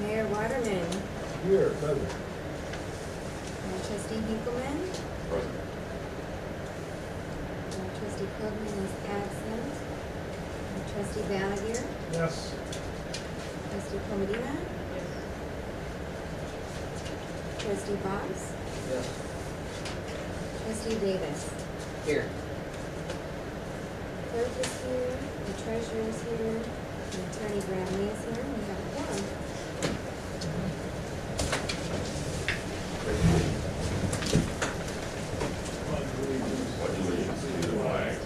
Mayor Waterman. Here, present. Trustee Hinkleman. Present. Trustee Krugman is absent. Trustee Valiger. Yes. Trustee Comodina. Trustee Boggs. Yes. Trustee Davis. Here. Clerk is here, the treasurer is here, and Attorney Bradley is here, and we have a quorum. Pledge allegiance to the flag of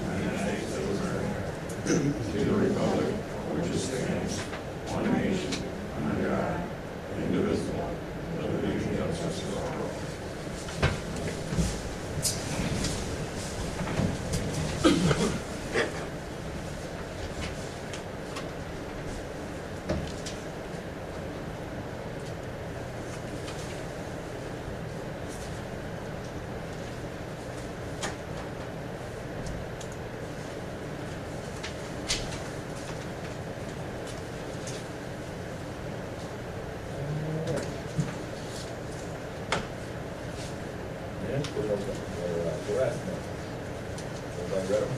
the United States of America, to the republic which stands one nation, under God, indivisible, with liberty and justice for all. And for the rest now. Everybody read them?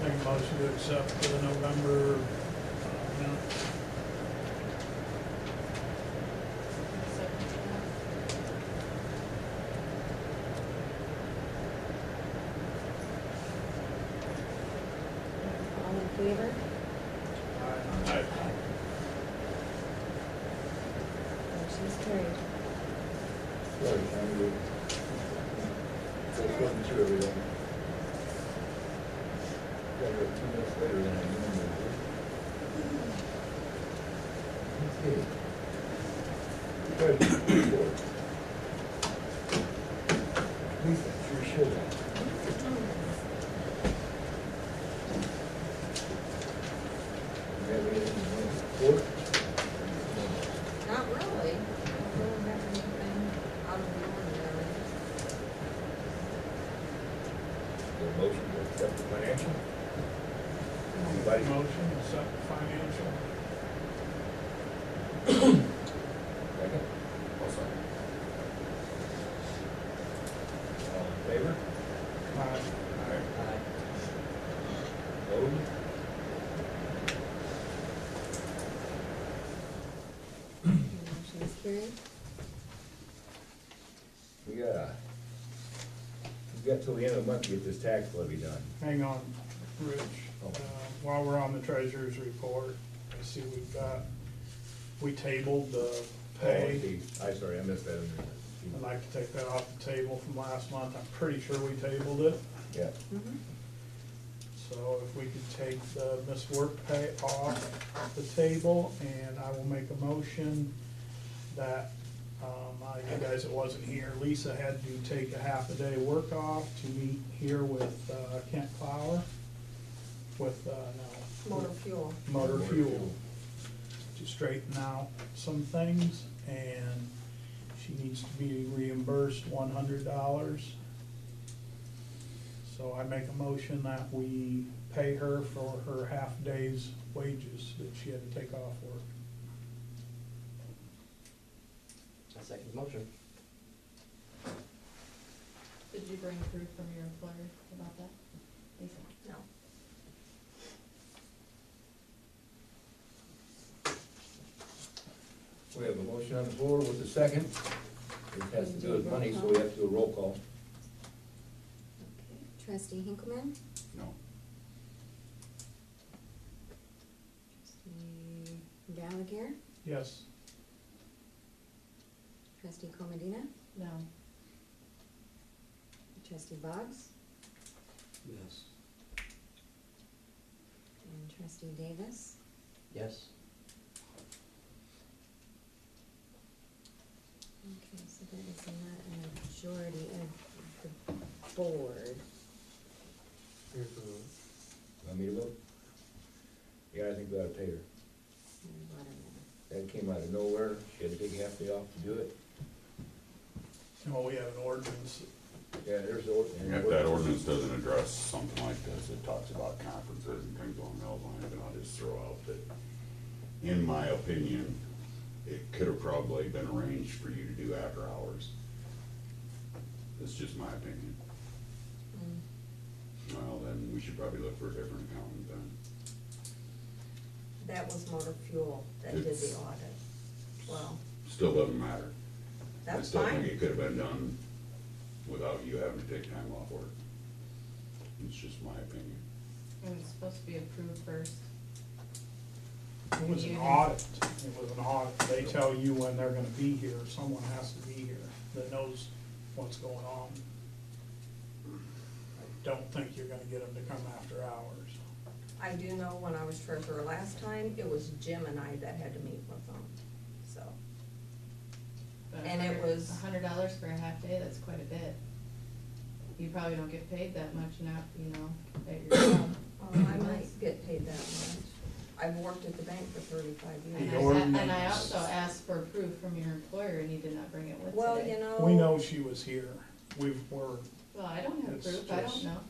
Make a motion to accept the November minutes. All in favor? Aye. Motion is carried. Sorry, Tom, you. Just wasn't through everything. Got here 2 minutes later than I normally do. Okay. Treasurer's report. Lisa, sure should have. You have anything you want to report? Not really. I don't have anything out of the ordinary. The motion to accept the financial? Make Anybody? a motion to accept the financial. Second? Also, All in favor? Aye. Opposed? Motion is carried. We got till the end of the month to get this tax levy done. Hang on, Rich. Oh. While we're on the treasurer's report, I see we tabled the pay. Sorry, I missed that. I'd like to take that off the table from last month. I'm pretty sure we tabled it. Yeah. Mhm. So if we could take the missed work pay off the table, and I will make a motion that, you guys that wasn't here, Lisa had to take a half a day work off to meet here with Kent Flower, with, Motor fuel. Motor Fuel, to straighten out some things, and she needs to be reimbursed $100. So I make a motion that we pay her for her half day's wages that she had to take off work. I second the motion. Did you bring proof from your employer about that, Lisa? No. We have a motion on the floor with a second. It has to do with money, so we have to do a roll call. Okay. Trustee Hinkleman. no. Trustee Gallagher. Yes. Trustee Comodina. No. Trustee Boggs. Yes. And Trustee Davis. Yes. Okay, so that is not a majority of the board. Want me to vote? Yeah, I think we ought to pay her. That came out of nowhere. She had to take a half day off to do it. Well, we have an ordinance Yeah, there's the. And if that ordinance doesn't address something like this, it talks about conferences and things along those lines, and I'll just throw out that, in my opinion, it could have probably been arranged for you to do after hours. That's just my opinion. Well, then we should probably look for a different accountant then. That was motor fuel that did It's- the audit. Well, Still doesn't matter. I that's still think fine. it could have been done without you having to take time off work. It's just my opinion. It was supposed to be approved first. It was an audit, it was an audit. They tell you when they're gonna be here, someone has to be here that knows what's going on. I don't think you're gonna get them to come after hours. I do know when I was treasurer last time, it was Jim and I that had to meet with them, so. But And it was- $100 for a half day, that's quite a bit. You probably don't get paid that much now, you know, at your job. I might get paid that much. I've worked at the bank for 35 And years. and I also asked for proof from your employer and you did not bring it with Well, today. you know. We know she was here. We're, Well, I don't have It's proof, I just- don't know.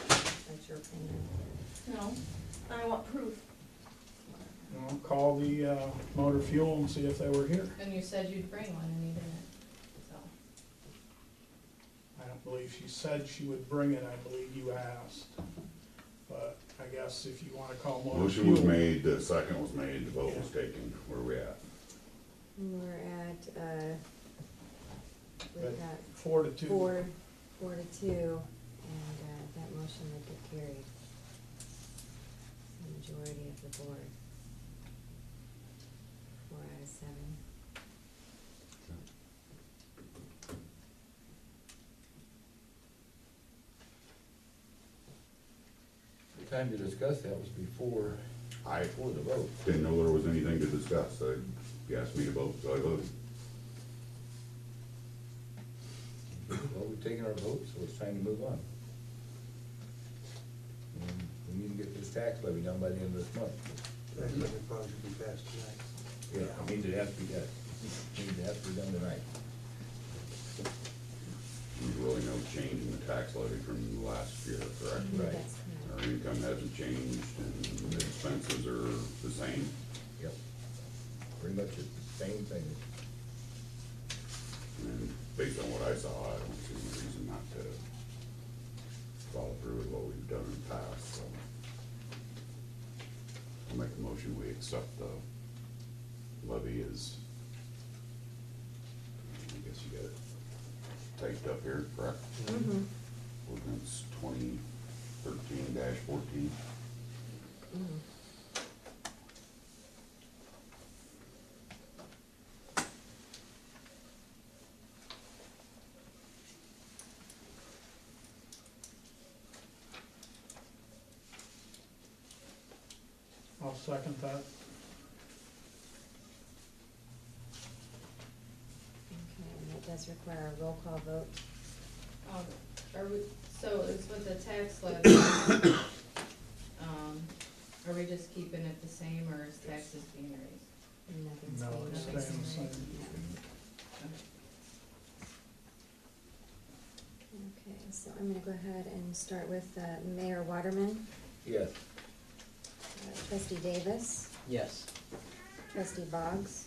That's your opinion. No, I want proof. you know, call the, motor fuel and see if they were here. And you said you'd bring one and you didn't, so. I don't believe she said she would bring it, I believe you asked. But I guess if you wanna call motor fuel. Motion was made, the second was made, the vote was taken. Where are we at? We're at, we've got 4-2. 4-2, and, that motion would get carried. The majority of the board. 4 out of 7. The time to discuss that was before the vote. Didn't know there was anything to discuss. You asked me to vote, so I voted. Well, we've taken our vote, so it's time to move on. And we need to get this tax levy done by the end of this month. That budget probably should be passed tonight. Yeah, it means it has to be done. It means it has to be done tonight. There's really no change in the tax levy from last year, correct? Right. That's Our correct. income hasn't changed and the expenses are the same. Yep. Pretty much it's the same thing. And based on what I saw, I don't see any reason not to follow through with what we've done in the past, so. I'll make a motion, we accept the levy as, I guess you got it typed up here, correct? Mm-hmm. Ordinance 2013-14. Mm-hmm. I'll second that. Okay, and that does require a roll call vote. Are we, so it's with the tax levy, are we just keeping it the same or is taxes being raised? Nothing's No, being it's raised. staying the same. Okay, so I'm gonna go ahead and start with Mayor Waterman, Yes. Trustee Davis, Yes. Trustee Boggs,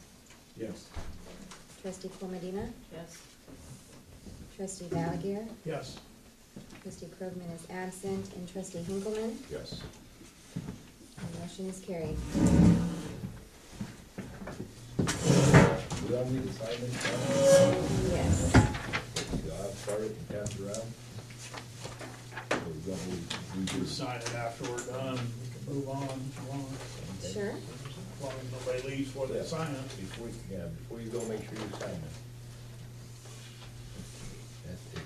Yes. Trustee Colmadina, Yes. Trustee Valigier, Yes. Trustee Krogman is absent, and Trustee Hinkleman. Yes. The motion is carried. We all need to sign this? Yes. I'll start it and pass it around. Or we Just sign it after we're done, we can move on if you want. Okay. Sure. As long as nobody leaves before they sign it. Before you go, make sure you sign it. That's it.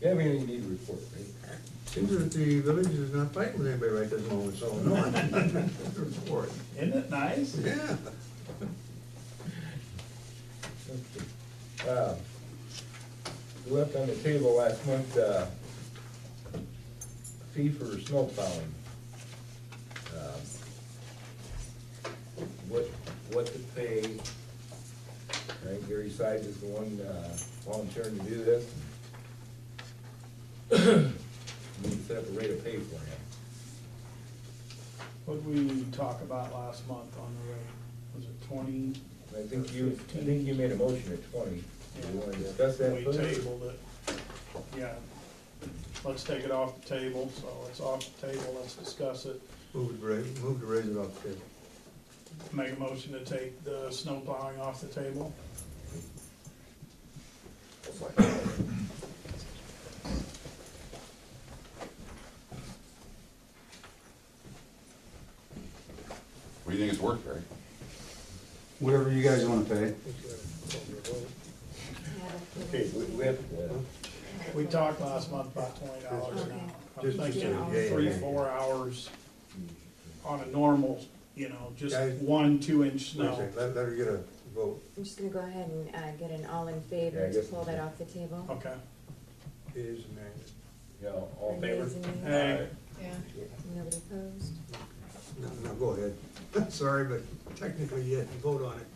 You have anything you need to report, right? Seems that the village is not fighting with anybody right this moment, so no. Report. Isn't it nice? Yeah. We left on the table last month, fee for snow plowing. What to pay. Right, Gary Side is the one, volunteering to do this. We need to set up a rate of pay for him. What did we talk about last month on the rate? Was it 20? I think you made a motion at 20. Do you wanna discuss that We further? tabled it. Yeah. Let's take it off the table, so it's off the table, let's discuss it. Move to raise it off the table. Make a motion to take the snow plowing off the table. What do you think it's worth, Barry? Whatever you guys wanna pay. Okay, we have, We talked last month about $20 an hour. I'm Just- thinking yeah, 3-4 hours on a normal, just Guys- 1-2 inch Wait a snow. second, let her get a vote. I'm just gonna go ahead and get an all in Yeah, favor I to guess- pull that off the table. Okay. Yeas and nays. yeah, all in favor? Nays and nays? Hey, Yeah. Nobody opposed? No, go ahead. Sorry, but technically you had to vote on it.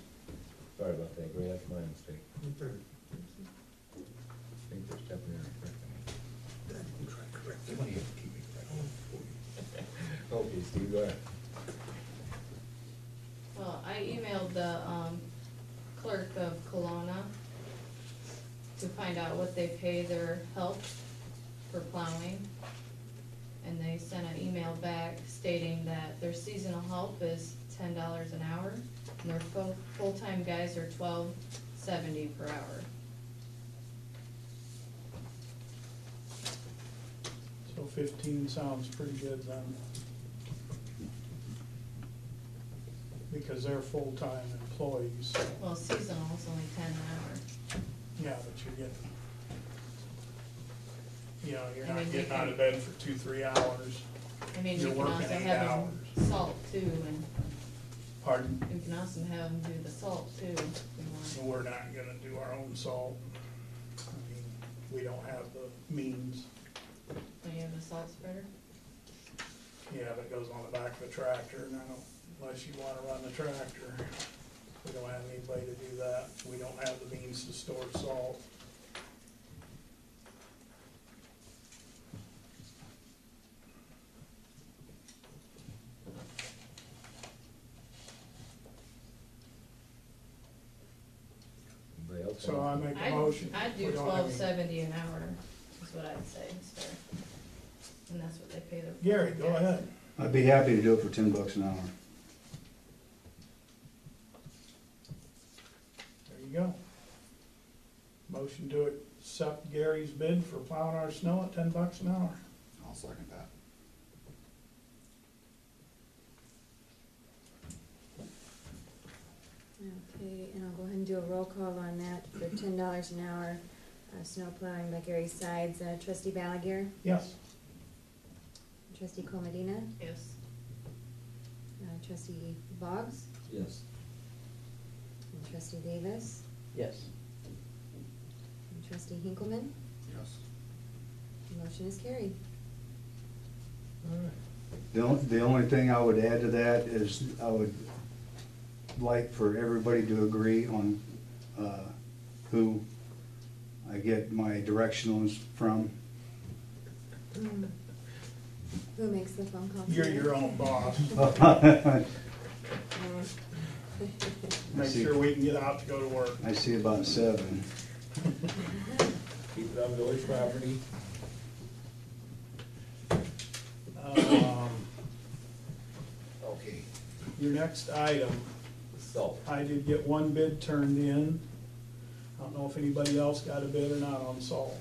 Sorry about that, Gray, that's my mistake. I think they're stepping in and correcting me. I'm trying to correct it. Somebody has to keep me correct. Okay, Steve, go ahead. Well, I emailed the, clerk of Kelowna to find out what they pay their help for plowing. And they sent an email back stating that their seasonal help is $10 an hour, and their full-time guys are $12.70 per hour. so 15 sounds pretty good then. Because they're full-time employees. Well, seasonal is only 10 an hour. Yeah, but you're getting, you're I not mean, you getting out can- of bed for 2-3 hours. I mean, You're you can working also 8 have them hours. salt too, and Pardon? you can also have them do the salt too, if you So want. we're not gonna do our own salt. I mean, we don't have the means. When you have a salt spreader. Yeah, that goes on the back of a tractor, and I don't, unless you wanna run the tractor. We don't have anybody to do that. We don't have the means to store salt. Anybody else? So I make a I'd, motion. I'd do We don't have any- $12.70 an hour, is what I'd say, is fair. And that's what they pay their. Gary, go guys. ahead. I'd be happy to do it for $10 an hour. There you go. Motion to accept Gary's bid for plowing our snow at $10 an hour. I'll second that. Okay, and I'll go ahead and do a roll call on that for $10 an hour. Snow plowing by Gary Sides, trustee Balaguer, Yes. trustee Comodina, Yes. trustee Boggs, Yes. and trustee Davis, Yes. and trustee Hinkleman. Yes. The motion is carried. The only thing I would add to that is I would like for everybody to agree on who I get my directionals from. Who makes the phone call? You're today? your own boss. I Make see. sure we can get out to go to work. see about 7. Keep it on village property. Okay, Your next item, salt. I did get one bid turned in. I don't know if anybody else got a bid or not on salt.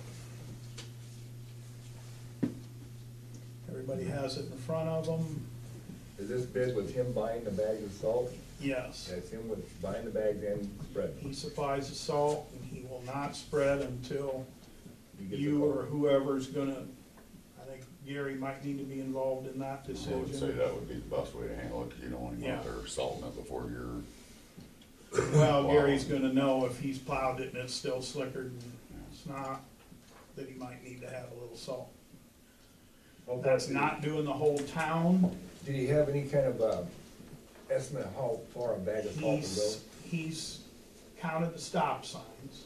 Everybody has it in front of them. Is this bid with him buying the bags of salt? Yes. That's him with buying the bags and spreading He them? supplies the salt, and he will not spread until get the you call. or whoever's gonna, I think Gary might need to be involved in that I would say decision. that would be the best way to handle it, 'cause you don't want to go out Yeah. there salting it before you're. Well, Wow. Gary's gonna know if he's plowed it and it's still slickered and it's not, that he might need to have a little salt. That's not doing the whole town. Did he have any kind of, estimate how far a bag of salt would go? He's counted the stop signs.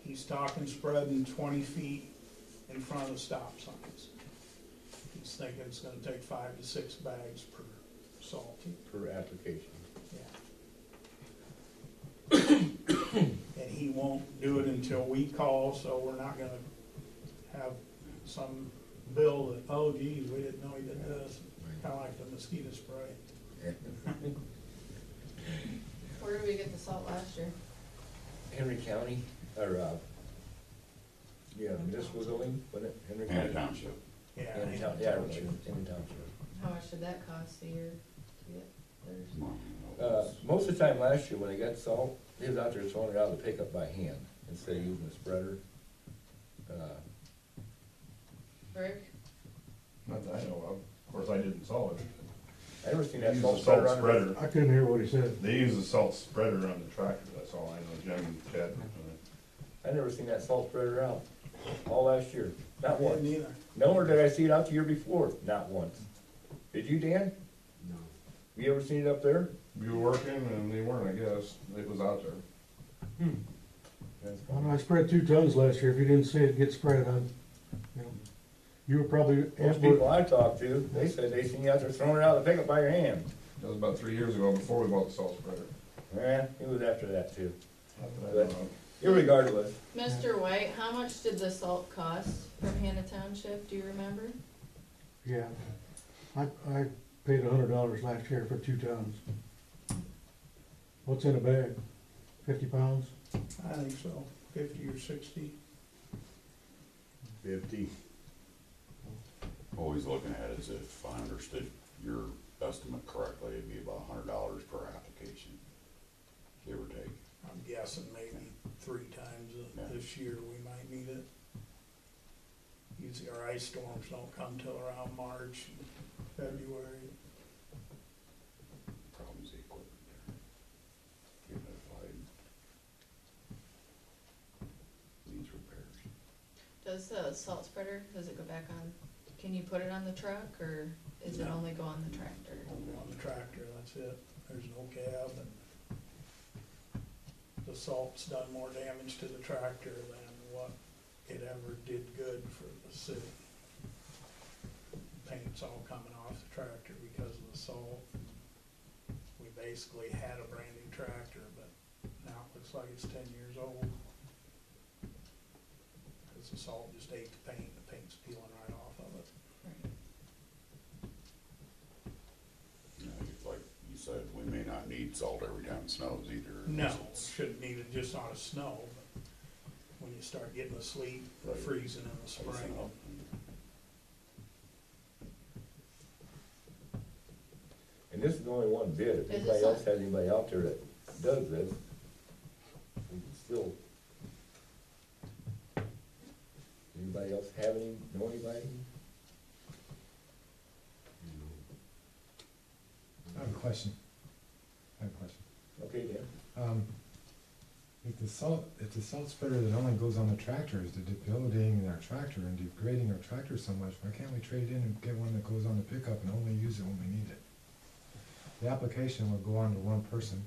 He's talking spreading 20 feet in front of the stop signs. He's thinking it's gonna take 5 to 6 bags per salty. Per application. Yeah. And he won't do it until we call, so we're not gonna have some bill that, oh geez, we didn't know he did this, kinda like the mosquito spray. Where did we get the salt last year? Henry County, or, yeah, municipal building, wasn't it? Henry And a County? township. Yeah. Henry Town- Yeah, right, Henry Township. How much did that cost a year to get theirs? Most of the time last year, when they got salt, they was out there throwing it out of the pickup by hand, instead of using a spreader. Rick? Not that I know of. Of course, I didn't salt it. I never seen They that use salt a spreader salt on the. spreader. I couldn't hear what he said. They use a salt spreader on the tractor, that's all I know. Jim and Chad. I never seen that salt spreader out, all last year, not once. Didn't either. Nor did I see it out the year before, not once. Did you, Dan? No. You ever seen it up there? We were working and they weren't, I guess. It was out there. That's Well, I spread 2 tons last year, if you didn't see it get spread on, you know, you were probably. Most people I talked to, they said they seen you out there throwing it out of the pickup by your hand. That was about 3 years ago, before we bought the salt spreader. Yeah, it was after that too. Not that I know of. Irregardless, Mr. White, how much did the salt cost from Hannah Township, do you remember? Yeah, I paid $100 last year for 2 tons. What's in a bag? 50 pounds? I think so, 50 or 60. 50. Always looking at it as if I understood your estimate correctly, it'd be about $100 per application, give or take. I'm guessing maybe 3 times this year we might need it. Usually our ice storms don't come till around March, February. Problem's the equipment there. Getting it applied. Needs repairs. Does the salt spreader, does it go back on, can you put it on the truck, or is it No. only go on the tractor? On the tractor, that's it. There's no cab, and the salt's done more damage to the tractor than what it ever did good for the city. Paint's all coming off the tractor because of the salt. We basically had a brand new tractor, but now it looks like it's 10 years old. Cause the salt just ate the paint, the paint's peeling right off of it. Right. You know, it's like you said, we may not need salt every time it snows either. No, It's- shouldn't need it just on a snow, but when you start getting the sleet, Right. freezing in the spring. Icing up. And this is the only one bid. If Is anybody this else a- has anybody out there that does this, we can still. Anybody else have any, know anybody? I have a question. Okay, Dan. If the salt spreader that only goes on the tractor is debilitating our tractor and degrading our tractor so much, why can't we trade in and get one that goes on the pickup and only use it when we need it? The application will go on to one person,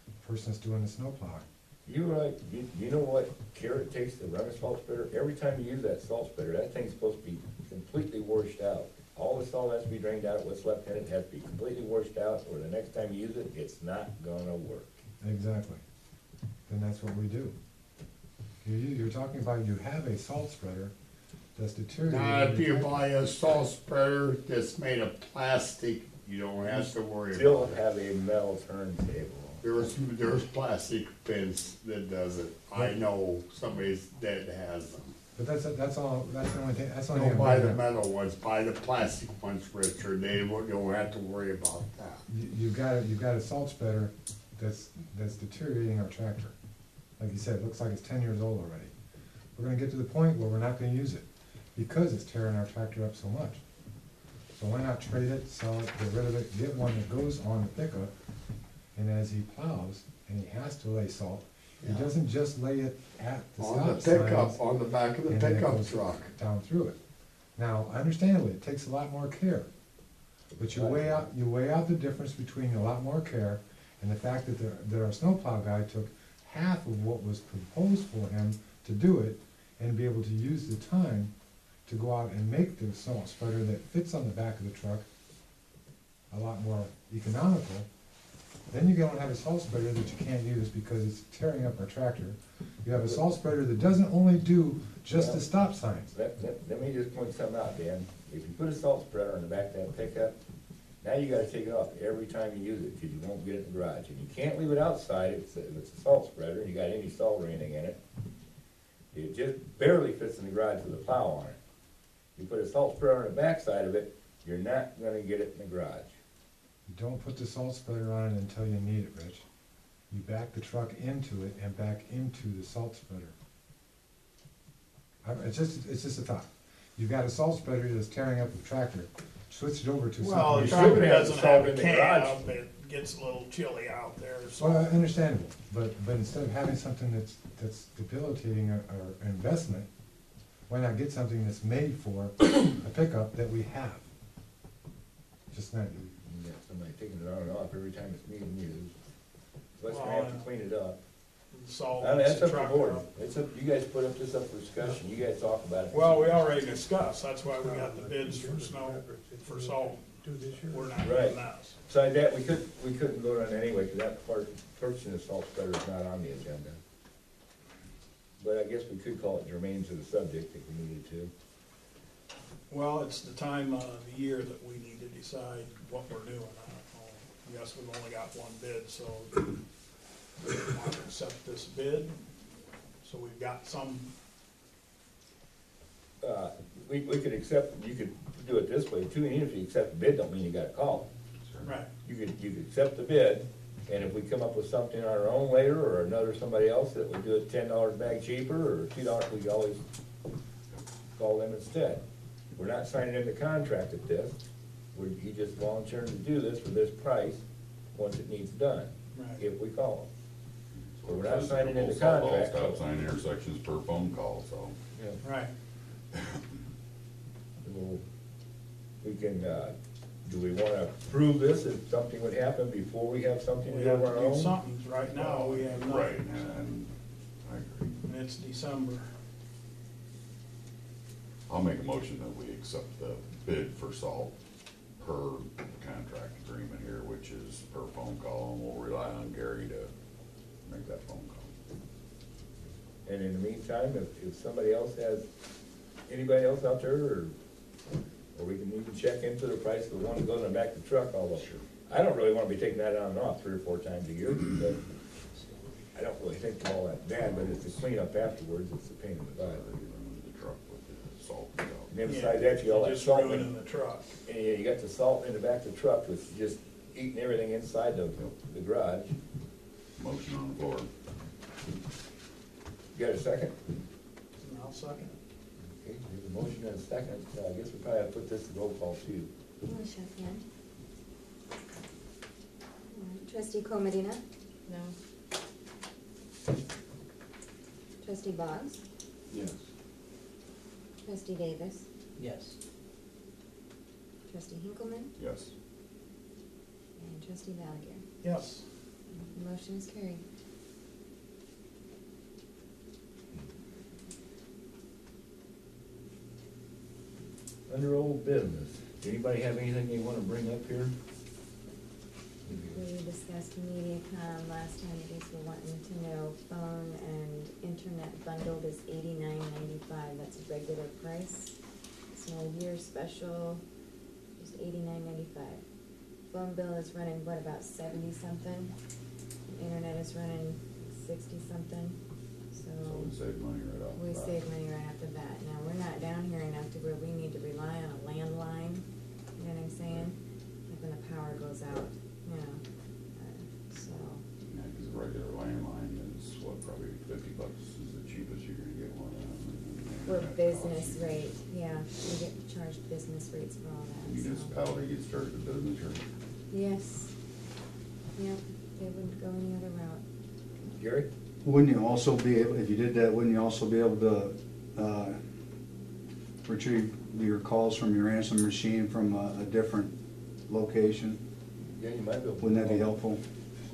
the person that's doing the snow plowing. You're right. You know what care it takes to run a salt spreader? Every time you use that salt spreader, that thing's supposed to be completely washed out. All the salt has to be drained out, what's left in it has to be completely washed out, or the next time you use it, it's not gonna work. Exactly. Then that's what we do. You're talking about you have a salt spreader that's deteriorating. Now, if you buy a salt spreader that's made of plastic, you don't have to worry Still about it. have a metal turntable. There's plastic bins that does it. I know somebody that has them. But that's the only thing, that's the only Don't thing. buy I'm the bringing up. metal ones, buy the plastic ones, Richard. They don't have to worry about that. You've got a salt spreader that's deteriorating our tractor. Like you said, it looks like it's 10 years old already. We're gonna get to the point where we're not gonna use it because it's tearing our tractor up so much. So why not trade it, sell it, get rid of it, get one that goes on the pickup, and as he plows, and he has to lay salt, he Yeah. doesn't just lay it at the On the stop pickup, signs on the back of the and then it pickup goes truck. down through it. Now, understandably, it takes a lot more care, but you weigh out the difference between a lot more care and the fact that our snowplow guy took half of what was proposed for him to do it and be able to use the time to go out and make the salt spreader that fits on the back of the truck a lot more economical, then you don't have a salt spreader that you can't use because it's tearing up our tractor. You have a salt spreader that doesn't only do just the stop signs. Let me just point something out, Dan. If you put a salt spreader on the back of that pickup, now you gotta take it off every time you use it, because you won't get it in the garage. And you can't leave it outside if it's a salt spreader, and you got any salt or anything in it. It just barely fits in the garage with a plow on it. You put a salt spreader on the back side of it, you're not gonna get it in the garage. You don't put the salt spreader on it until you need it, Rich. You back the truck into it and back into the salt spreader. It's just a thought. You've got a salt spreader that's tearing up the tractor, switch it over to something. Well, the You tractor should have doesn't salt have a in the garage. cab, it gets a little chilly out there, so. Well, understandable, but instead of having something that's debilitating our investment, why not get something that's made for a pickup that we have? Just not, You got somebody taking it on and off every time it's needed used. So let's Well, have to clean it up. Salt I mean, gets that's the up to the truck board. up. It's up, you guys put up this up for discussion, you guys talk about it. Well, we already discussed, that's why we got the bids for snow, for salt. We're not Right. doing that. Besides that, we couldn't vote on it anyway, because that part, purchasing the salt spreader is not on the agenda. But I guess we could call it germane to the subject if we needed to. Well, it's the time of the year that we need to decide what we're doing. I guess we've only got one bid, so we want to accept this bid. So we've got some, We could accept, you could do it this way too, and even if you accept the bid, don't mean you gotta call it. right, You could accept the bid, and if we come up with something on our own later, or another somebody else that would do it $10 a bag cheaper, or $2, we could always call them instead. We're not signing in the contract at this, he just volunteered to do this for this price, once it needs done, right. if we call him. So We're not signing in the we'll solve all contract. Stop sign intersections per phone call, so. Right. We can, do we wanna approve this if something would happen before we have something We to do have of our to do own? something. Right now, we have Right, nothing. and I agree. And it's December. I'll make a motion that we accept the bid for salt per contract agreement here, which is per phone call, and we'll rely on Gary to make that phone call. And in the meantime, if somebody else has, anybody else out there, or we can even check into the price of the one that goes in the back of the truck, although I don't really wanna be taking that on and off 3 or 4 times a year, but I don't really think it's all that bad, but it's the cleanup afterwards, it's a pain in the butt. The truck with the salt and stuff. And then besides that, you all that Just salt, ruining the truck. and you got the salt in the back of the truck, which is just eating everything inside the garage. Motion on the floor. You got a second? And I'll second it. Okay, there's a motion and a second, I guess we probably have to put this to roll call too. Motion, yeah. Trustee Comodina, No. trustee Boggs, Yes. trustee Davis, Yes. trustee Hinkleman, Yes. and trustee Valiger. Yes. The motion is carried. Under old business, anybody have anything they wanna bring up here? We discussed MediaCom last time, you guys were wanting to know phone and internet bundled is $89.95, that's a regular price. It's no year special, it's $89.95. Phone bill is running, what, about 70 something? Internet is running 60 something, So so we save money right off the we bat. save money right off the bat. Now, we're not down here enough to where we need to rely on a landline, you know what I'm saying? Like when the power goes out, you know, so. Yeah, 'cause a regular landline is what, probably $50 is the cheapest you're gonna get one of them. For business rate, yeah, we get charged business rates for all that, so. Municipality gets charged a business rate. Yes, yep, they wouldn't go any other route. Gary? Wouldn't you also be, if you did that, wouldn't you also be able to retrieve your calls from your answering machine from a different location? Yeah, you might be able to. Wouldn't that be helpful?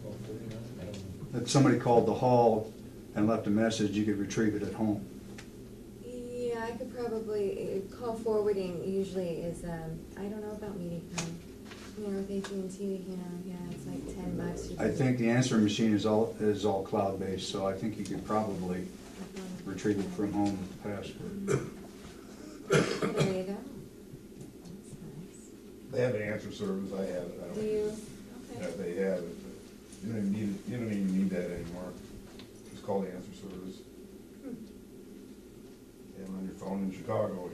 I don't know. If somebody called the hall and left a message, you could retrieve it at home. Yeah, I could probably, call forwarding usually is, I don't know about MediaCom. You know, with AT&T, you know, yeah, it's like $10. I think the answering machine is all cloud-based, so I think you could probably retrieve it from home with the password. There you go. That's nice. They have an answer service, I have it, I don't. Do you? Yeah, Okay. they have it, but you don't even need it, you don't even need that anymore. Just call the answer service. Hmm. And on your phone in Chicago,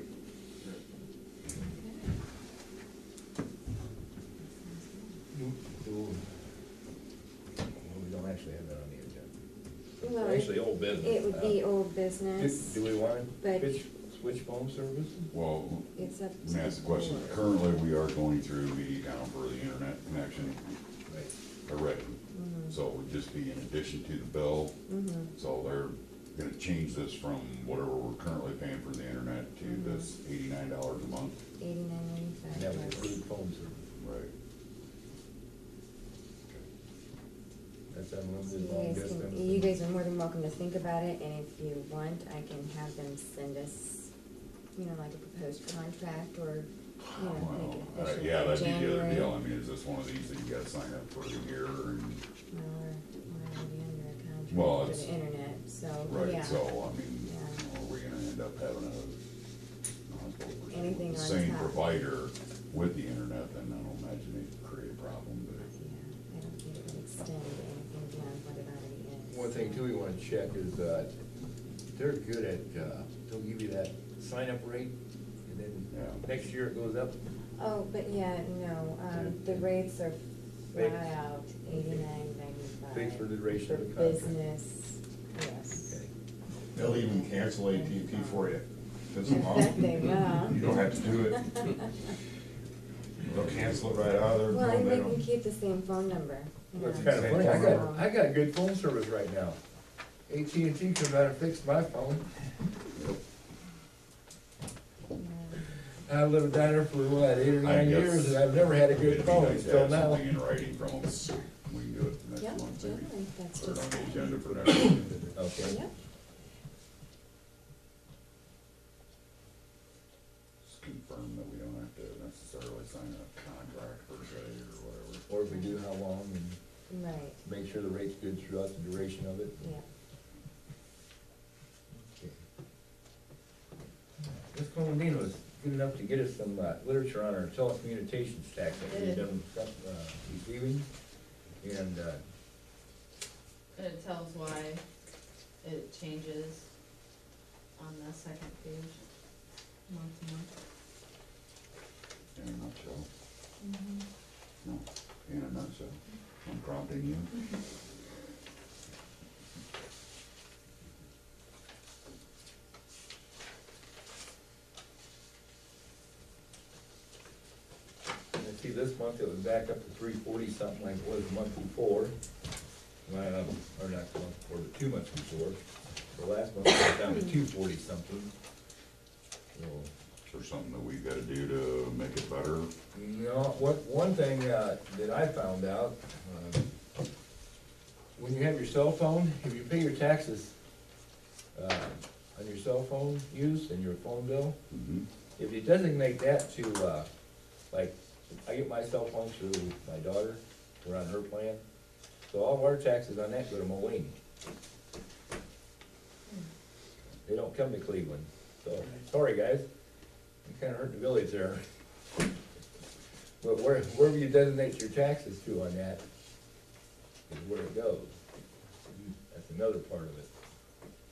We don't actually have that on the agenda. Well, Actually, old business. it would be old business. Do we want but- to switch phone service? Well, It's up let to me ask the the question. board. Currently, we are going through MediaCom for the internet connection Right. already. Mhm. So it would just be in addition to the bill. Mhm. So they're gonna change this from whatever we're currently paying for the internet to this $89 a month. $89.95. And that would yes. include phone service. Right. That's So unlimited long distance. you guys are more than welcome to think about it, and if you want, I can have them send us, you know, like a proposed contract, or, you know, make Well, it official yeah, for that'd be the other January. deal. I mean, is this one of these that you gotta sign up for the year and, Well, we're already under a contract Well, for it's- the internet, so, right, yeah. so, I mean, Yeah. are we gonna end up having a, I suppose we're saying Anything the on same top. provider with the internet, then I don't imagine it'd create a problem, but. Yeah, I don't think it would extend anything beyond what it already is. One thing too we wanna check is, they're good at, they'll give you that sign-up rate, and then Yeah. next year it goes up. Oh, but yeah, no, the rates are flat out $89.95. Fixed for the duration of the For contract. business, yes. Okay. they'll even cancel AT&T for you. Piss them off. That they will. You don't have to do it. They'll cancel it right out of there. Well, No, and they they can don't. keep the same phone number. you Well, it's know, kinda Same funny, phone I got good phone service right now. AT&T come out and fixed my phone. yeah. I've lived down there for what, 8 or I 9 guess years, and I've never had a good it'd be phone nice to until have now. something in writing from them. We can do it Yeah, next month, maybe. generally, that's Put it on just. the agenda for next month. Okay. Yep. Just confirm that we don't have to necessarily sign a contract per se or whatever. Or if we do, how long, and Right, make sure the rate's good throughout the duration of it. yeah. Okay. Ms. Colandino was good enough to get us some literature on our telecommunications tax that we've done receiving. And, It tells why it changes on the second page, month to month. In a nutshell. No, in a nutshell. I'm prompting you. and see, this month it was back up to 340 something like it was the month before. Or not the month before, but 2 months before. The last month it was down to 240 something. So, Is there something that we've gotta do to make it better? you know, one thing that I found out, when you have your cell phone, if you pay your taxes on your cell phone use and your phone bill, Mm-hmm. if you designate that to, like, I get my cell phone through my daughter, we're on her plan, so all of our taxes on that go to Moline. They don't come to Cleveland, so, sorry guys, you kinda hurt the village there. But wherever you designate your taxes to on that is where it goes. That's another part of it.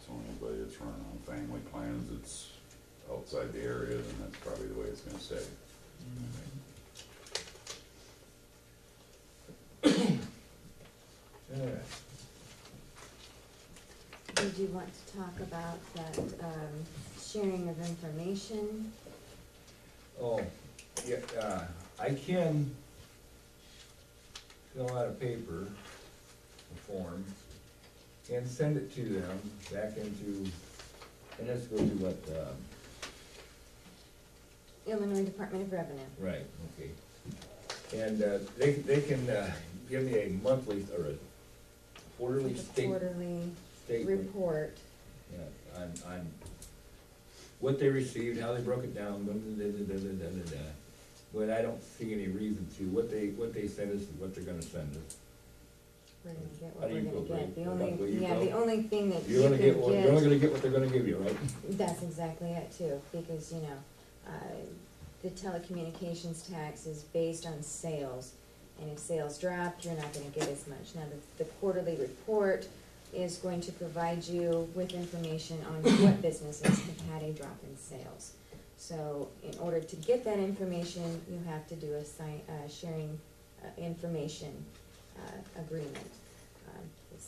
So anybody that's running on family plans that's outside the area, then that's probably the way it's gonna stay. Alright. Did you want to talk about that, sharing of information? Oh, yeah, I can fill out a paper, a form, and send it to them back into, and let's go to what, Illinois Department of Revenue. right, okay. And, they can, give me a monthly or a quarterly Like a statement. quarterly statement. report. Yeah, on what they received, how they broke it down, blah, blah, blah, blah, blah, blah, blah. But I don't see any reason to, what they send us is what they're gonna send us. We're gonna get How what do we're you feel, gonna get. Greg? The How about you, only, yeah, Bill? the only thing that you You're can gonna get, you're only get, gonna get what they're gonna give you, right? that's exactly it too, because, you know, the telecommunications tax is based on sales. And if sales drop, you're not gonna get as much. Now, the quarterly report is going to provide you with information on what businesses have had a drop in sales. So in order to get that information, you have to do a sharing information agreement. It's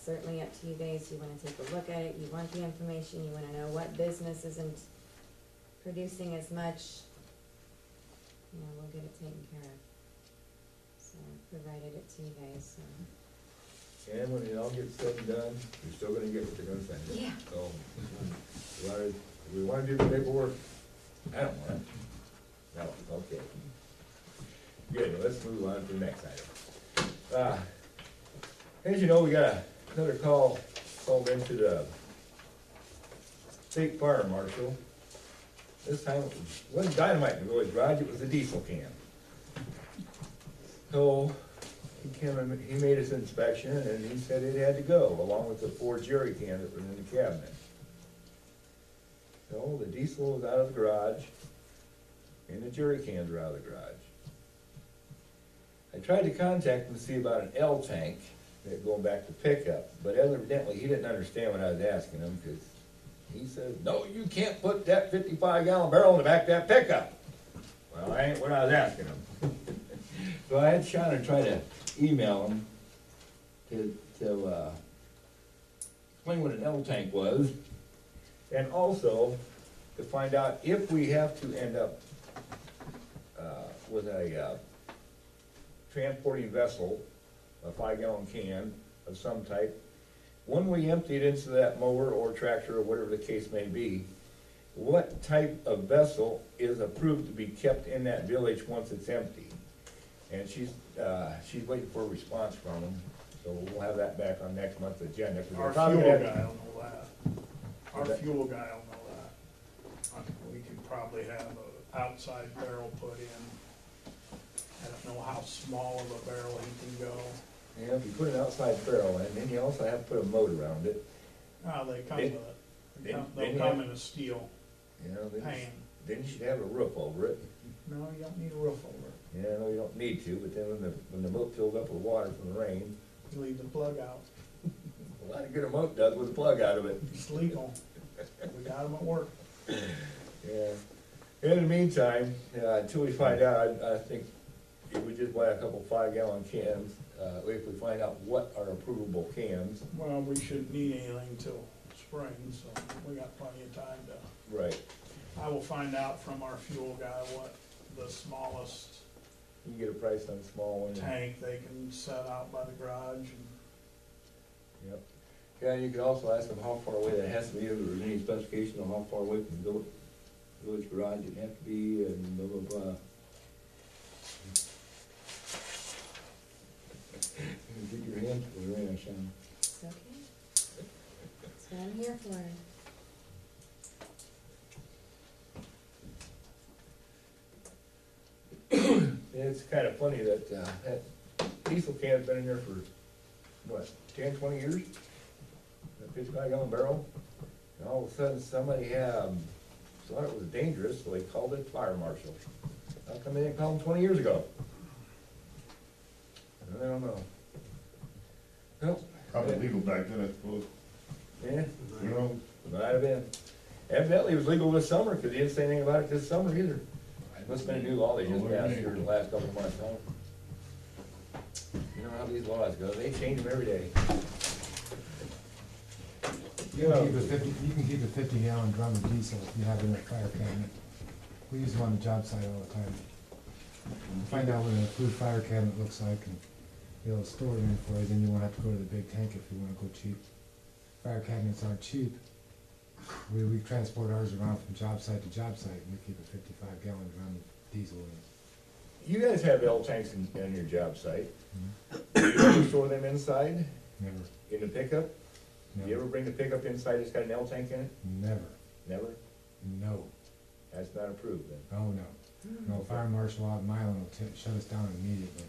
certainly up to you guys. You wanna take a look at it, you want the information, you wanna know what business isn't producing as much, you know, we'll get it taken care of. So I provided it to you guys, so. And when it all gets said and done, you're still gonna get what they're gonna send you. Yeah. So, we wanna do the paperwork? I don't want it. No, okay. Good, let's move on to the next item. As you know, we got another called into the state fire marshal. This time, it wasn't dynamite in the village garage, it was a diesel can. So, he made his inspection, and he said it had to go, along with the 4 jerry cans that were in the cabinet. So, the diesel was out of the garage, and the jerry cans were out of the garage. I tried to contact him to see about an L tank, going back to pickup, but evidently he didn't understand what I was asking him, because he said, no, you can't put that 55-gallon barrel in the back of that pickup. Well, that ain't what I was asking him. So I had Sean try to email him to explain what an L tank was, and also to find out if we have to end up with a transporting vessel, a 5-gallon can of some type. When we empty it into that mower or tractor or whatever the case may be, what type of vessel is approved to be kept in that village once it's empty? And she's waiting for a response from them, so we'll have that back on next month's agenda. 'Cause Our we're probably fuel gonna guy have- will know that. Our that- fuel guy will know that. We could probably have an outside barrel put in. I don't know how small of a barrel he can go. Yeah, if you put an outside barrel in, then you also have to put a moat around it. They come Then- with it. then They'll you come have- in a steel You know, pan. then you should have a roof over it. No, you don't need a roof over it. Yeah, no, you don't need to, but then when the moat fills up with water from the rain, You leave the plug out. a lot of good a moat does with a plug out of it. It's legal. We got them at work. Yeah. In the meantime, until we find out, I think if we just buy a couple 5-gallon cans, if we find out what are approvable cans. Well, we shouldn't need anything till spring, so we got plenty of time to. Right. I will find out from our fuel guy what the smallest You can get a price on a small one. tank they can set out by the garage and. Yep. Yeah, you could also ask them how far away that has to be, if there's any specification on how far away from the village garage it has to be, and blah, blah, blah. Get your hands full right now, Sean. It's okay. That's what I'm here for. It's kind of funny that, that diesel can's been in there for, what, 10, 20 years? That 55-gallon barrel, and all of a sudden, somebody thought it was dangerous, so they called it fire marshal. How come they didn't call them 20 years ago? I don't know. Nope. Probably legal back then, I suppose. Yeah, You know, might have been. Evidently, it was legal this summer, because he didn't say anything about it this summer either. Must've been a new law they just passed here in the last couple of months, huh? You know how these laws go, they change them every day. You can keep a 50-gallon drum of diesel if you have it in a fire cabinet. We use them on the job site all the time. Find out what an approved fire cabinet looks like and be able to store it in for you, then you won't have to go to the big tank if you wanna go cheap. Fire cabinets aren't cheap. We transport ours around from job site to job site, and we keep a 55-gallon drum of diesel in it. You guys have L tanks on your job site. Do you ever store them inside, Never. in the pickup? Do you ever bring the pickup inside that's got an L tank in it? Never, Never? no, That's not approved then. oh, no. No, fire marshal out in Milan will shut us down immediately.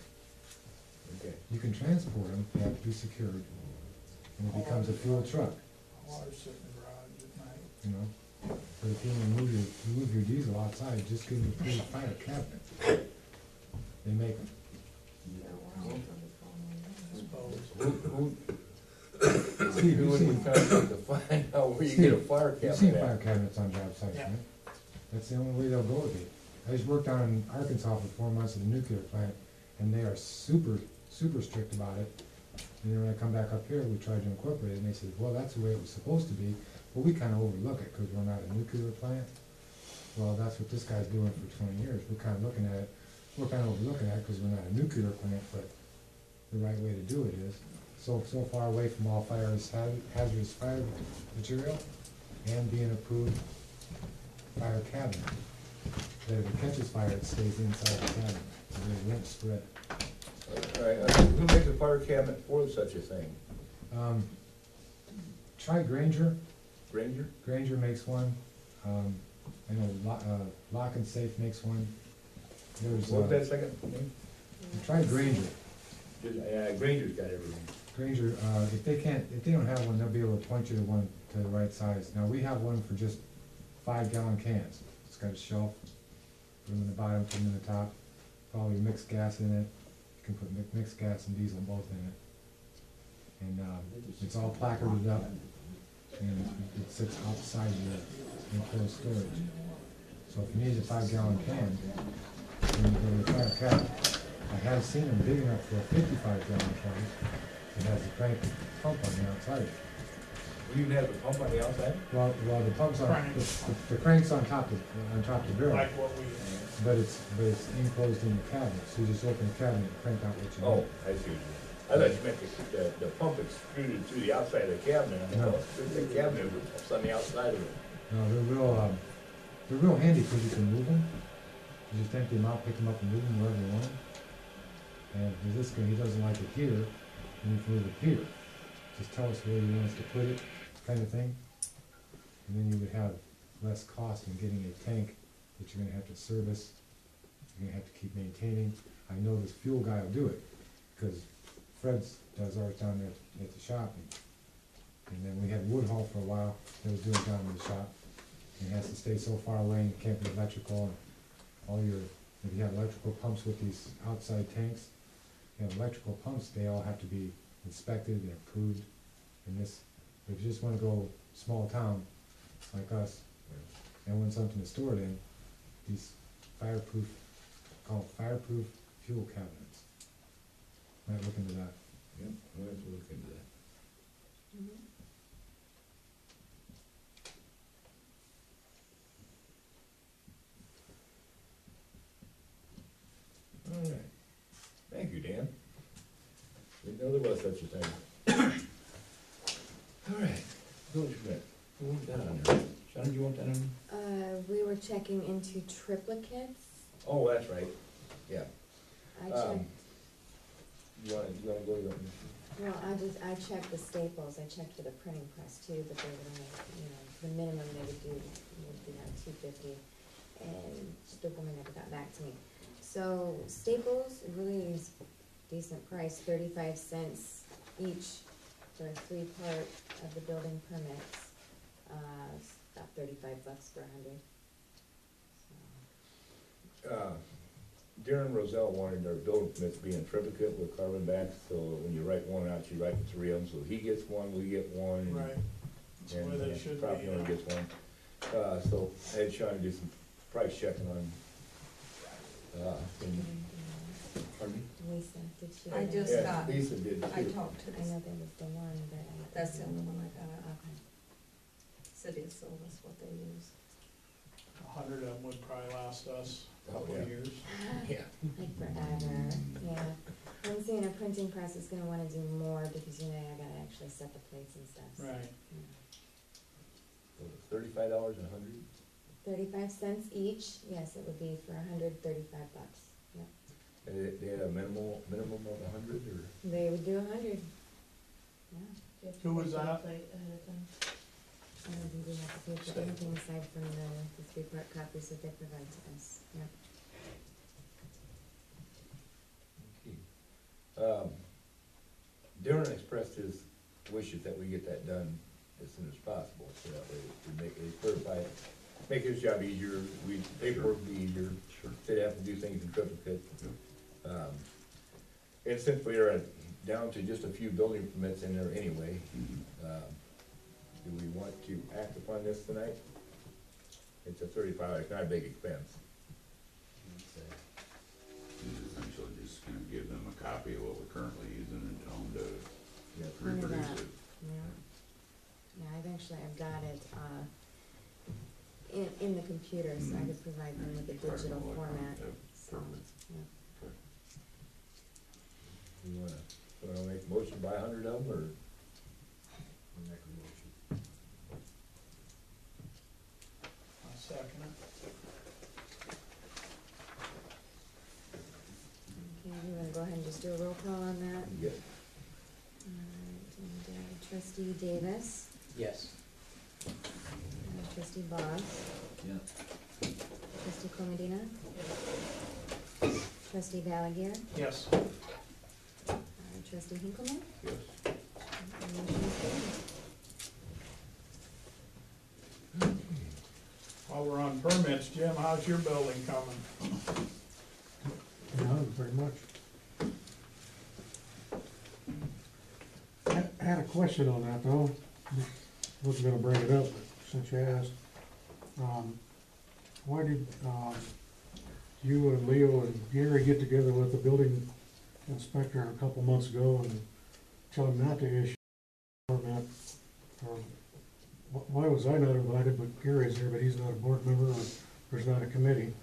Okay. You can transport them, they have to be secured, and it becomes a fuel truck, Water sit in the garage at night. you know? But if you wanna move your diesel outside, just get an approved fire cabinet. They make them. Suppose. Steve, Who you've would we seen, contact to find out where you get a fire you've seen cabinet fire at? cabinets on job sites, Yeah. right? That's the only way they'll go with it. I just worked down in Arkansas for 4 months at a nuclear plant, and they are super, super strict about it. And then when I come back up here, we tried to incorporate it, and they said, well, that's the way it was supposed to be, but we kinda overlook it, cause we're not a nuclear plant. Well, that's what this guy's doing for 20 years, we're kinda looking at it, we're kinda overlooking it, cause we're not a nuclear plant, but the right way to do it is, so far away from all hazardous fire material, and being approved fire cabinet. That if it catches fire, it stays inside the cabinet, and it won't spread. All right, who makes a fire cabinet for such a thing? Try Granger. Granger? Granger makes one. I know Lock and Safe makes one. There's, What was that second name? try Granger. Granger's got everything. Granger, if they don't have one, they'll be able to point you to one to the right size. Now, we have one for just 5-gallon cans. It's got a shelf, put them in the bottom, put them in the top, probably mixed gas in it. You can put mixed gas and diesel both in it. And, it's all placarded up, and it sits outside the enclosed storage. So if you need a 5-gallon can, then you go to the fire cabinet. I have seen them big enough for a 55-gallon can. It has a crank pump on the outside. You even have the pump on the outside? Well, the pump's on, Crank. the crank's on top of the barrel, Like what we, but it's enclosed in the cabinet, so you just open the cabinet and crank out what you Oh, need. I see. I thought you meant the pump extruded through the outside of the cabinet. I No. thought the cabinet was on the outside of it. No, they're real handy because you can move them. You just empty them out, pick them up and move them wherever you want 'em. And with this guy, he doesn't like it here, and you can move it here. Just tell us where you want us to put it, kind of thing. And then you would have less cost in getting a tank that you're gonna have to service, you're gonna have to keep maintaining. I know this fuel guy will do it, because Fred's does ours down there at the shop. And then we had Woodhull for a while, they was doing it down in the shop. And it has to stay so far away, and you can't be electrical, and all your, if you have electrical pumps with these outside tanks, you have electrical pumps, they all have to be inspected and approved. And this, if you just wanna go small town, like us, and want something to store it in, these fireproof, called fireproof fuel cabinets. Might look into that. Yep, we'll have to look into that. All right. Thank you, Dan. Didn't know there was such a thing. All right, Village Grant, who wants that on there? Sean, do you want that on? We were checking into triplicates. Oh, that's right, yeah. I checked, You wanna go to well, I checked the Staples, I checked for the printing press too, but they were only, the minimum they would do would be $250. And the woman never got back to me. So Staples really is decent price, 35 cents each for a 3-part of the building permits. It's about $35 for 100. So. Darren Roselle wanted our building permits to be in triplicate with carbon backs, so when you write one out, you write the 3 of them, so he gets one, we get one. and- right, that's the way And they the should property owner be. gets one. So I had Sean do some price checking on, pardon me? Lisa, did she? I just Yeah, got, Lisa did I too. talked to I this, know there was the one, but that's the only one I got. Okay. City of Silvis, what they use. 100 of them would probably last us a Oh, couple yeah. of years. Yeah. Like forever, yeah. I'm seeing a printing press is gonna wanna do more because, I gotta actually set the plates and stuff. so, Right. yeah. $35 and 100? 35 cents each, yes, it would be for $135, yep. And they had a minimum of 100 or? They would do 100, yeah. you have to Who pay was for the that? plate ahead of time? I don't think we have to pay for State. anything aside from the three-part copies that they provide to us, yep. Darren expressed his wishes that we get that done as soon as possible, so that way we make it clarify, make his job easier, paperwork be easier, instead of having to do things in triplicate. And since we are down to just a few building permits in there anyway, do we want to act upon this tonight? It's a $35, it's not a big expense. He's essentially just gonna give them a copy of what we're currently using and tell them to Yeah. Look at reproduce that. it. Yeah, I've got it, in the computer, so I could provide them with a digital format, so, yeah. You wanna make a motion, buy 100 of them, or? Make a motion. I'll second it. Okay, you wanna go ahead and just do a roll call on that? Yeah. Alright, and trustee Davis, Yes. trustee Boggs, Yeah. trustee Comodina, trustee Valigier, Yes. trustee Hinkleman, Yes. and motion carried. While we're on permits, Jim, how's your building coming? No, very much. I had a question on that though. Wasn't gonna bring it up, but since you asked. Why did, you and Leo and Gary get together with the building inspector a couple months ago and tell him not to issue a permit? Or why was I not invited, but Gary's here, but he's not a board member, or there's not a committee?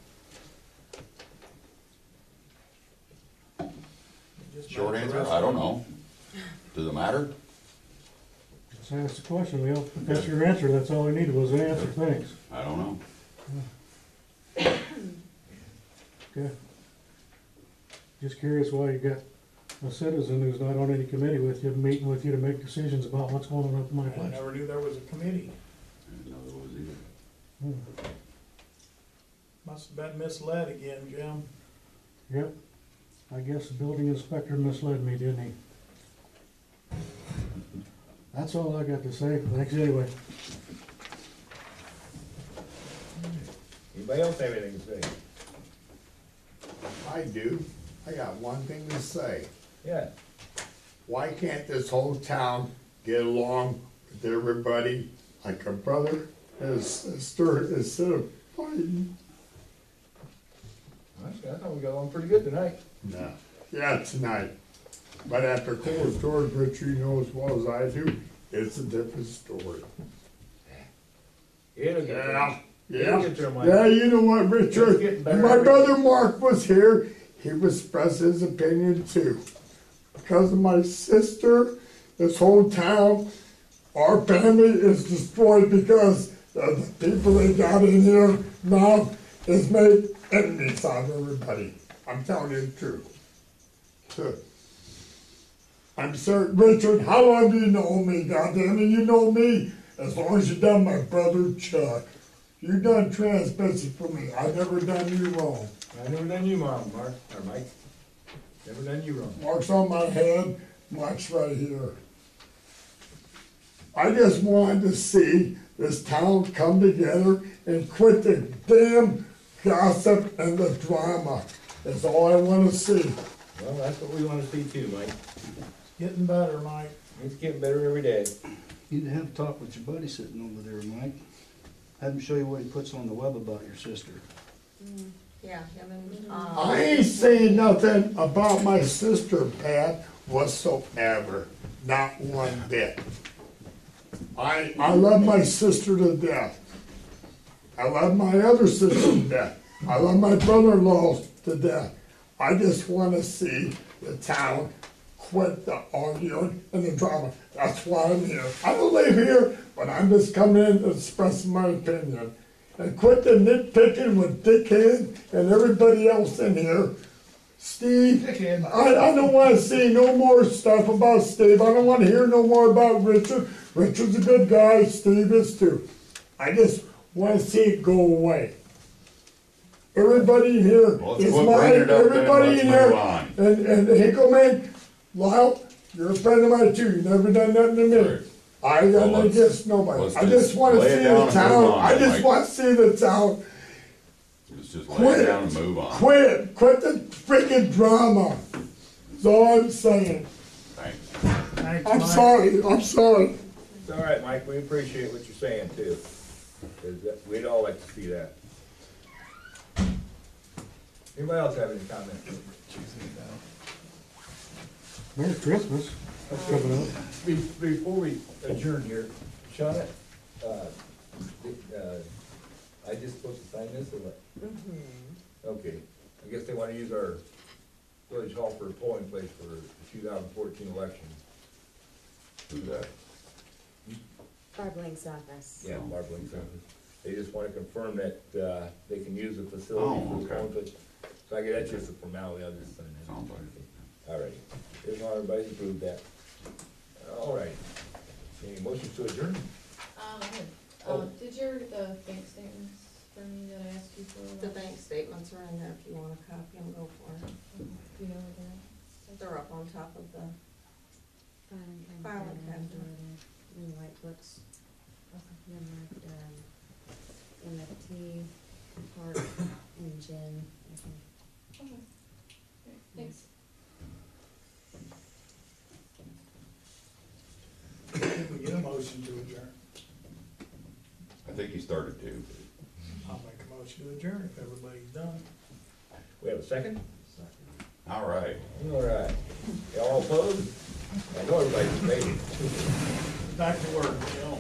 Just Short make the answer, rest I of don't them. know. Does it matter? Just ask the question, Leo. If that's your answer, that's all I needed was an answer, thanks. I don't know. Okay. Just curious why you got a citizen who's not on any committee with you, meeting with you to make decisions about what's going on at my I place. never knew there was a committee. I didn't know there was either. Hmm. Must have been misled again, Jim. Yep. I guess the building inspector misled me, didn't he? That's all I got to say. Thanks anyway. Anybody else have anything to say? I do. I got one thing to say. Yeah. Why can't this whole town get along with everybody like a brother and a sister instead of fighting? Actually, I thought we got along pretty good tonight. No. Yeah, tonight. But after closed doors, which you know as well as I do, it's a different story. It'll get there. Yeah. It'll get there, Mike. Yeah, you know what, It's getting Richard? better When my every brother Mark was here, he expressed his opinion too. Because of my sister, this whole town, our family is destroyed because of the people they got in here now has made enemies out of everybody. I'm telling you the truth. So, I'm certain, Richard, how long do you know me, goddammit? You know me as long as you done my brother Chuck. You done transparency for me. I never done you wrong. I never done you wrong, Mark, or Mike. Never done you wrong. Mark's on my head, Mark's right here. I just wanted to see this town come together and quit the damn gossip and the drama. That's all I want to see. Well, that's what we wanna see too, Mike. Getting better, Mike. It's getting better every day. You need to have a talk with your buddy sitting over there, Mike. Have him show you what he puts on the web about your sister. Yeah, him and, I ain't saying nothing about my sister, Pat, whatsoever. Not one bit. I love my sister to death. I love my other sister to death. I love my brother-in-law to death. I just want to see the town quit the arguing and the drama. That's why I'm here. I don't live here, but I'm just coming in to express my opinion. And quit the nitpicking with Dickhead and everybody else in here. Steve, I don't wanna see no more stuff about Steve, I don't wanna hear no more about Richard. Richard's a good guy, Steve is too. I just wanna see it go away. Everybody here Well, let's is quit mine, bringing it up then, everybody let's in move here, on. and Hinkleman, Lyle, you're a friend of mine too, you never done nothing to me. Right. I got Well, nothing let's- against nobody, let's I just wanna lay it see down the and town, move on, I just Mike. wanna see the town Let's just lay quit it down it, and move on. quit the freaking drama, that's all I'm saying. Thanks. Thanks, I'm Mike. sorry. It's all right, Mike, we appreciate what you're saying too. 'Cause we'd all like to see that. Anybody else have any comments? Merry Christmas, that's coming up. Before we adjourn here, Shauna, I just supposed to sign this or what? Okay, I guess they wanna use our village hall for a polling place for the 2014 election. Who's that? Barb Link's office. Yeah, Barb Link's office. They just wanna confirm that, they can use the facility for the okay. polling place. So I guess that's just a formality, I'll just sign that. Sounds like it. All right, here's how everybody's approved that. All right, any motions to adjourn? I had, Oh. did the bank statements for me that I asked you for? The bank statements are in there if you want a copy, them, go for it. You know that? They're up on top of the, Filing Filing cabinet. In the white books. Then like, MFT, Park, and Jen, I think. Okay. Okay, thanks. I think we get a motion to adjourn. I think you started to. I'll make a motion to adjourn if everybody's done. We have a second? All right. All right, y'all opposed? I know everybody's waiting. Back to work, Jill.